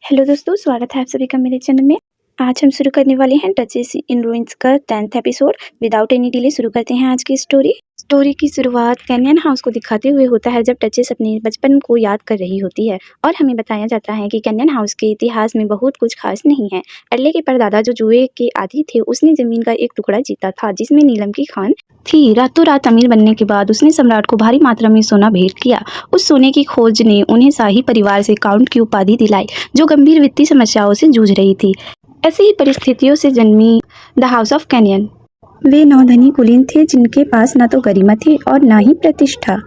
Hello दोस्तों, स्वागत है आप सभी का मेरे चैनल में। आज हम शुरू करने वाले हैं डचेस इन रूइंस का 10th episode. Without any delay शुरू करते हैं आज की स्टोरी की शुरुआत कैनियन हाउस को दिखाते हुए होता है, जब डचेस अपने बचपन को याद कर रही होती है और हमें बताया जाता है कि कैनियन हाउस के इतिहास में बहुत कुछ खास नहीं है। एडले के परदादा जो जुए के आदी थे, उसने जमीन का एक टुकड़ा जीता था जिसमें नीलम की खान थी। रातों रात अमीर बनने के बाद उसने सम्राट को भारी मात्रा में सोना भेंट किया। उस सोने की खोज ने उन्हें शाही परिवार से काउंट की उपाधि दिलाई, जो गंभीर वित्तीय समस्याओं से जूझ रही थी। ऐसी ही परिस्थितियों से जन्मी द हाउस ऑफ कैनियन। वे 9 धनी कुलीन थे जिनके पास ना तो गरिमा थी और ना ही प्रतिष्ठा।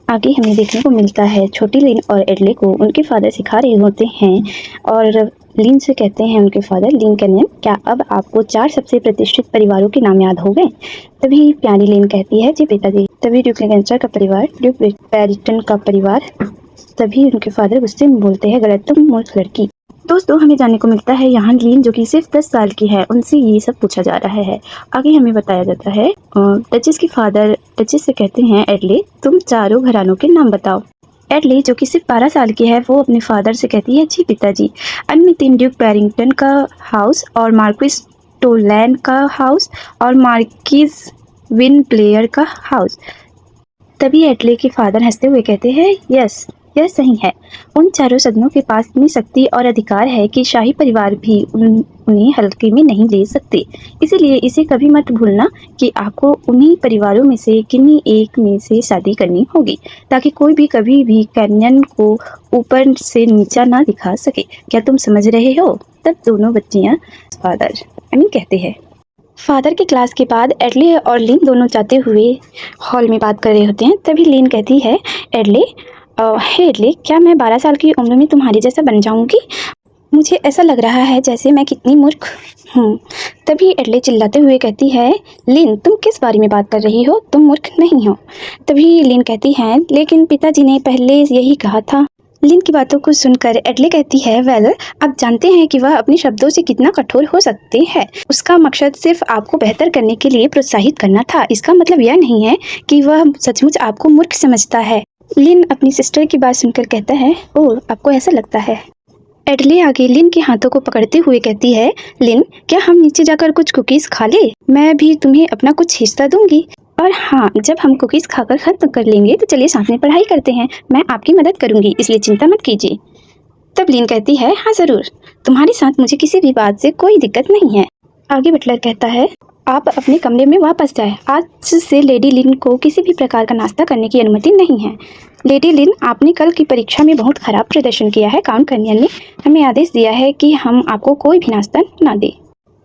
आगे हमें देखने को मिलता है छोटी लिन और एडले को उनके फादर सिखा रहे होते हैं और लिन से कहते हैं उनके फादर, लिन कैनियन, क्या अब आपको 4 सबसे प्रतिष्ठित परिवारों के नाम याद हो गए? तभी प्यारी लिन कहती है, जी पिताजी। तभी ड्यूक लेगेंस्टर का परिवार, ड्यूक बैरिटन का परिवार। तभी उनके फादर गुस्से में बोलते हैं, गलत, तुम मूर्ख लड़की। दोस्तों, हमें जानने को मिलता है यहाँ लिन जो कि सिर्फ 10 साल की है, उनसे ये सब पूछा जा रहा है। आगे हमें बताया जाता है डचेस के फादर डचेस से कहते हैं, एडले, तुम चारों घरानों के नाम बताओ। एडले जो कि सिर्फ 12 साल की है, वो अपने फादर से कहती है, जी पिताजी। अन्य 3 ड्यूक बैरिंगटन का हाउस और मार्क्विस टोलैन का हाउस और मार्किज विन ब्लेयर का हाउस। तभी एडले के फादर हंसते हुए कहते हैं, यस, यह सही है। उन चारों सदनों के पास इतनी शक्ति और अधिकार है कि शाही परिवार भी उन्हें हल्के में नहीं ले सकते। इसीलिए इसे कभी मत भूलना कि आपको उन्हीं परिवारों में से किन्हीं एक में से शादी करनी होगी, ताकि कोई भी कभी भी कैनियन को ऊपर से नीचा ना दिखा सके। क्या तुम समझ रहे हो? तब दोनों बच्चियां फादर कहते हैं। फादर की क्लास के बाद एडले और लिन दोनों जाते हुए हॉल में बात कर रहे होते हैं। तभी लिन कहती है, एडले, हे एडले, क्या मैं 12 साल की उम्र में तुम्हारी जैसा बन जाऊंगी? मुझे ऐसा लग रहा है जैसे मैं कितनी मूर्ख हूँ। तभी एडले चिल्लाते हुए कहती है, लिन, तुम किस बारे में बात कर रही हो? तुम मूर्ख नहीं हो। तभी लिन कहती है, लेकिन पिताजी ने पहले यही कहा था। लिन की बातों को सुनकर एडले कहती है, वेल, आप जानते हैं कि वह अपने शब्दों से कितना कठोर हो सकते हैं। उसका मकसद सिर्फ आपको बेहतर करने के लिए प्रोत्साहित करना था। इसका मतलब यह नहीं है कि वह सचमुच आपको मूर्ख समझता है। लिन अपनी सिस्टर की बात सुनकर कहता है, ओह, आपको ऐसा लगता है? एडले आगे लिन के हाथों को पकड़ते हुए कहती है, लिन, क्या हम नीचे जाकर कुछ कुकीज़ खा ले? मैं भी तुम्हें अपना कुछ हिस्सा दूंगी। और हाँ, जब हम कुकीज़ खाकर खत्म कर लेंगे तो चलिए साथ में पढ़ाई करते हैं। मैं आपकी मदद करूंगी, इसलिए चिंता मत कीजिए। तब लिन कहती है, हाँ ज़रूर, तुम्हारे साथ मुझे किसी भी बात से कोई दिक्कत नहीं है। आगे बटलर कहता है, आप अपने कमरे में वापस जाएं। आज से लेडी लिन को किसी भी प्रकार का नाश्ता करने की अनुमति नहीं है। लेडी लिन, आपने कल की परीक्षा में बहुत खराब प्रदर्शन किया है। काउंट कैनियन ने हमें आदेश दिया है कि हम आपको कोई भी नाश्ता ना दें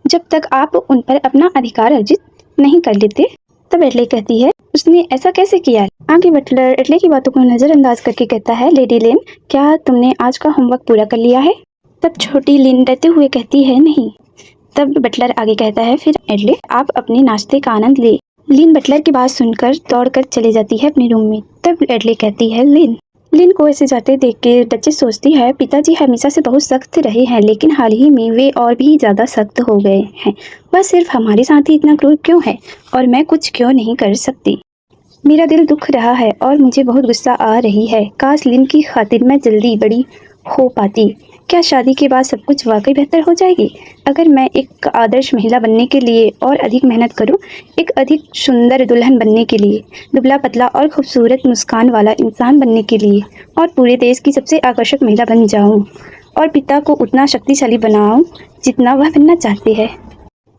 जब तक आप उन पर अपना अधिकार अर्जित नहीं कर लेते। तब एडले कहती है, उसने ऐसा कैसे किया? आगे बटलर एडले की बातों को नज़रअंदाज करके कहता है, लेडी लिन, क्या तुमने आज का होमवर्क पूरा कर लिया है? तब छोटी लिन डरते हुए कहती है, नहीं। तब बटलर आगे कहता है, फिर एडले, आप अपने नाश्ते का आनंद ले। लिन बटलर की बात सुनकर दौड़कर चले जाती है अपने रूम में। तब एडले कहती है, लिन को ऐसे जाते देख के डचेस सोचती है, पिताजी हमेशा से बहुत सख्त रहे हैं, लेकिन हाल ही में वे और भी ज़्यादा सख्त हो गए हैं। वह सिर्फ हमारे साथ ही इतना क्रूर क्यों है और मैं कुछ क्यों नहीं कर सकती? मेरा दिल दुख रहा है और मुझे बहुत गुस्सा आ रही है। काश लिन की खातिर मैं जल्दी बड़ी हो पाती। क्या शादी के बाद सब कुछ वाकई बेहतर हो जाएगी? अगर मैं एक आदर्श महिला बनने के लिए और अधिक मेहनत करूं, एक अधिक सुंदर दुल्हन बनने के लिए, दुबला पतला और खूबसूरत मुस्कान वाला इंसान बनने के लिए, और पूरे देश की सबसे आकर्षक महिला बन जाऊं, और पिता को उतना शक्तिशाली बनाऊं जितना वह बनना चाहते हैं।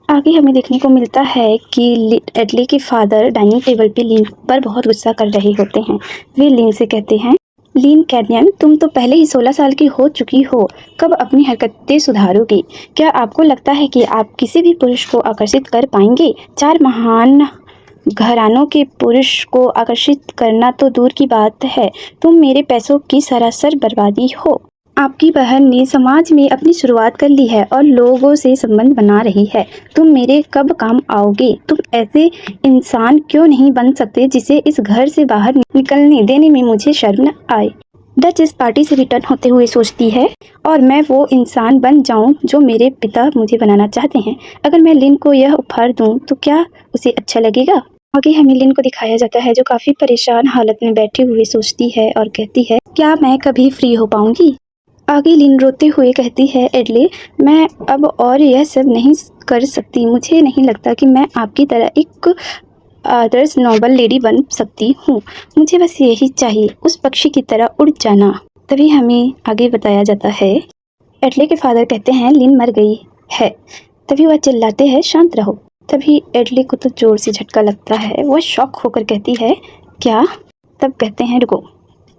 आगे हमें देखने को मिलता है कि एडले के फादर डाइनिंग टेबल पे लिन पर बहुत गुस्सा कर रहे होते हैं। वे लिन से कहते हैं, लिन कैनियन, तुम तो पहले ही 16 साल की हो चुकी हो। कब अपनी हरकतें सुधारोगी? क्या आपको लगता है कि आप किसी भी पुरुष को आकर्षित कर पाएंगे? 4 महान घरानों के पुरुष को आकर्षित करना तो दूर की बात है, तुम मेरे पैसों की सरासर बर्बादी हो। आपकी बहन ने समाज में अपनी शुरुआत कर ली है और लोगों से संबंध बना रही है। तुम मेरे कब काम आओगे? तुम ऐसे इंसान क्यों नहीं बन सकते जिसे इस घर से बाहर निकलने देने में मुझे शर्म न आए? डचेस पार्टी से रिटर्न होते हुए सोचती है, और मैं वो इंसान बन जाऊं जो मेरे पिता मुझे बनाना चाहते हैं। अगर मैं लिन को यह उपहार दूं तो क्या उसे अच्छा लगेगा? आगे हमें लिन को दिखाया जाता है जो काफ़ी परेशान हालत में बैठी हुई सोचती है और कहती है, क्या मैं कभी फ्री हो पाऊंगी? आगे लिन रोते हुए कहती है, एडले, मैं अब और यह सब नहीं कर सकती। मुझे नहीं लगता कि मैं आपकी तरह एक आदर्श नोबल लेडी बन सकती हूँ। मुझे बस यही चाहिए, उस पक्षी की तरह उड़ जाना। तभी हमें आगे बताया जाता है, एडले के फादर कहते हैं लिन मर गई है। तभी वह चिल्लाते हैं, शांत रहो। तभी एडले को तो जोर से झटका लगता है। वह शॉक होकर कहती है, क्या? तब कहते हैं, रुको,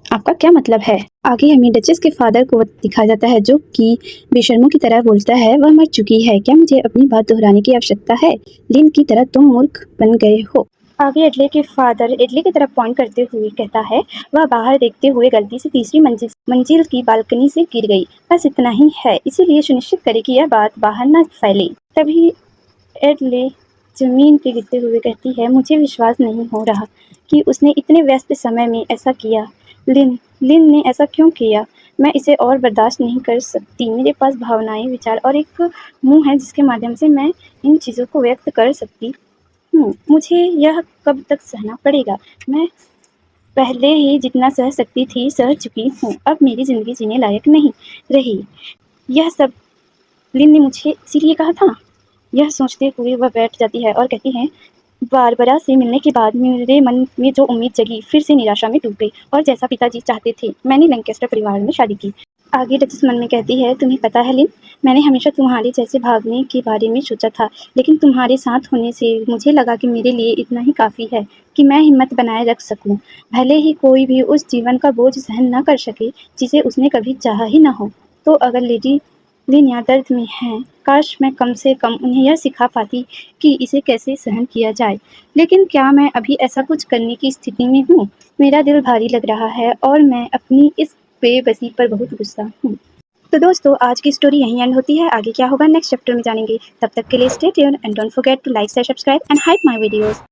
आपका क्या मतलब है? आगे हमें डचेस के फादर को दिखाया जाता है, जो कि बेशर्मों की तरह बोलता है, वह मर चुकी है। क्या मुझे अपनी बात दोहराने की आवश्यकता है? लिन की तरह तुम मूर्ख बन गए हो। आगे एडले के फादर एडले की तरफ पॉइंट करते हुए कहता है, वह बाहर देखते हुए गलती से तीसरी मंजिल की बालकनी से गिर गई। बस इतना ही है, इसीलिए सुनिश्चित करें कि यह बात बाहर न फैले। तभी एडले जमीन पे गिरते हुए कहती है, मुझे विश्वास नहीं हो रहा कि उसने इतने व्यस्त समय में ऐसा किया। लिन ने ऐसा क्यों किया? मैं इसे और बर्दाश्त नहीं कर सकती। मेरे पास भावनाएं, विचार और एक मुंह है जिसके माध्यम से मैं इन चीज़ों को व्यक्त कर सकती हूँ। मुझे यह कब तक सहना पड़ेगा? मैं पहले ही जितना सह सकती थी सह चुकी हूँ। अब मेरी ज़िंदगी जीने लायक नहीं रही। यह सब लिन ने मुझे इसीलिए कहा था। यह सोचते हुए वह बैठ जाती है और कहती है, बारबरा से मिलने के बाद मेरे मन में जो उम्मीद जगी फिर से निराशा में डूब गई, और जैसा पिताजी चाहते थे मैंने लैंकेस्टर परिवार में शादी की। आगे डचेस मन में कहती है, तुम्हें पता है लिन, मैंने हमेशा तुम्हारे जैसे भागने के बारे में सोचा था, लेकिन तुम्हारे साथ होने से मुझे लगा कि मेरे लिए इतना ही काफ़ी है कि मैं हिम्मत बनाए रख सकूं। भले ही कोई भी उस जीवन का बोझ सहन न कर सके जिसे उसने कभी चाहा ही ना हो। तो अगर लेडी लिन यहाँ दर्द में हैं, काश मैं कम से कम उन्हें यह सिखा पाती कि इसे कैसे सहन किया जाए। लेकिन क्या मैं अभी ऐसा कुछ करने की स्थिति में हूँ? मेरा दिल भारी लग रहा है और मैं अपनी इस बेबसी पर बहुत गुस्सा हूँ। तो दोस्तों, आज की स्टोरी यहीं एंड होती है। आगे क्या होगा नेक्स्ट चैप्टर में जानेंगे। तब तक के लिए stay tuned and don't forget to like, share, subscribe and hype my videos.